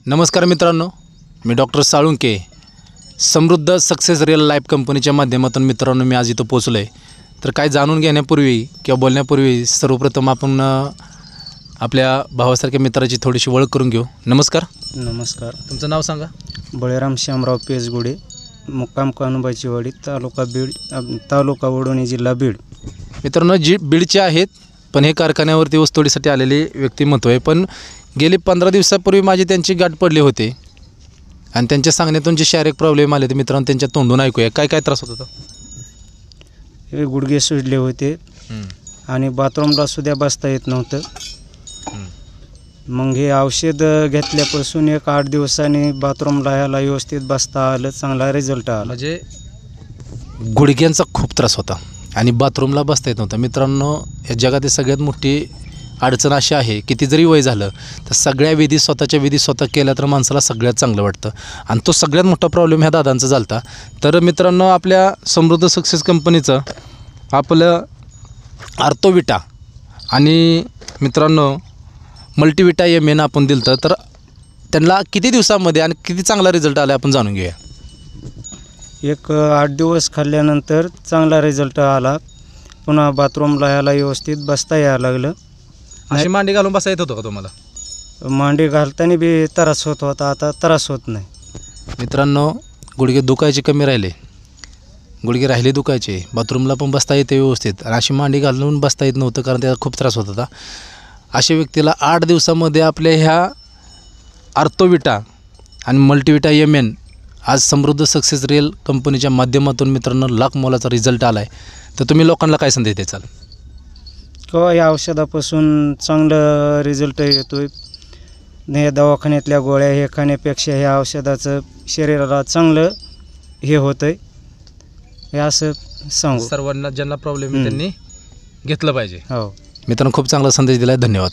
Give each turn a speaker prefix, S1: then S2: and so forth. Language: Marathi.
S1: नमस्कार मित्रांनो, मी डॉक्टर साळुंके समृद्ध सक्सेस रियल लाईफ कंपनीच्या माध्यमातून मित्रांनो मी आज इथं पोहोचलो आहे. तर काय जाणून घेण्यापूर्वी किंवा बोलण्यापूर्वी सर्वप्रथम आपण आपल्या भावासारख्या मित्राची थोडीशी ओळख करून घेऊ. नमस्कार.
S2: नमस्कार.
S1: तुमचं नाव सांगा.
S2: बळीराम श्यामराव पेजगुडे, मुक्काम कानुबाची वाडी, तालुका वडोणी, जिल्हा बीड.
S1: मित्रांनो, बीडचे आहेत पण हे कारखान्यावरती ऊसतोडीसाठी आलेले व्यक्तिमत्व आहे. पण गेली 15 दिवसापूर्वी माझी त्यांची गाठ पडली होते आणि त्यांच्या सांगण्यातून जे शारीरिक प्रॉब्लेम आले ते मित्रांनो त्यांच्या तोंडून ऐकूया. काय काय त्रास होत होता?
S2: हे गुडघे सुजले होते आणि बाथरूमला सुद्धा बसता येत नव्हतं. मग हे औषध घेतल्यापासून 8 दिवसांनी बाथरूमला यायला व्यवस्थित बसता आलं, चांगला रिझल्ट आला.
S1: म्हणजे गुडघ्यांचा खूप त्रास होता आणि बाथरूमला बसता येत नव्हतं. मित्रांनो, या जगातील सगळ्यात मोठी अडचण अशी आहे, किती जरी वय झालं तर सगळ्या विधी स्वतःच्या विधी स्वतः केल्या तर माणसाला सगळ्यात चांगलं वाटतं आणि तो सगळ्यात मोठा प्रॉब्लेम ह्या दादांचा झाला. तर मित्रांनो, आपल्या समृद्ध सक्सेस कंपनीचं आपलं आर्थोविटा आणि मित्रांनो मल्टीविटा MN आपण दिलं तर त्यांना किती दिवसामध्ये आणि किती चांगला रिझल्ट आला आपण जाणून घेऊया.
S2: 8 दिवस खाल्ल्यानंतर चांगला रिझल्ट आला. पुन्हा बाथरूमला यायला व्यवस्थित बसता यायला लागलं.
S1: अशी मांडी घालून बसा येत होतं का तुम्हाला?
S2: मांडी घालताना बी त्रास होत होता, आता त्रास होत नाही.
S1: मित्रांनो, गुडघे दुखायचे कमी राहिले, गुडघे राहिले दुखायचे, बाथरूमला पण बसता येते व्यवस्थित आणि अशी मांडी घालून बसता येत नव्हतं कारण त्याला खूप त्रास होत होता. अशा व्यक्तीला 8 दिवसामध्ये आपल्या ह्या आर्थोविटा आणि मल्टीविटा MN आज समृद्ध सक्सेस रियल कंपनीच्या माध्यमातून मित्रांनो लाख मोलाचा रिझल्ट आला आहे. तर तुम्ही लोकांना काय संदेश द्याल?
S2: किंवा या औषधापासून चांगलं रिझल्ट येतो आहे. हे दवाखान्यातल्या गोळ्या हे खाण्यापेक्षा ह्या औषधाचं शरीराला चांगलं हे होतं आहे, हे असं सांगू.
S1: सर्वांना ज्यांना प्रॉब्लेम आहे त्यांनी घेतलं पाहिजे.
S2: हो
S1: मित्रांनो, खूप चांगला संदेश दिला आहे. धन्यवाद.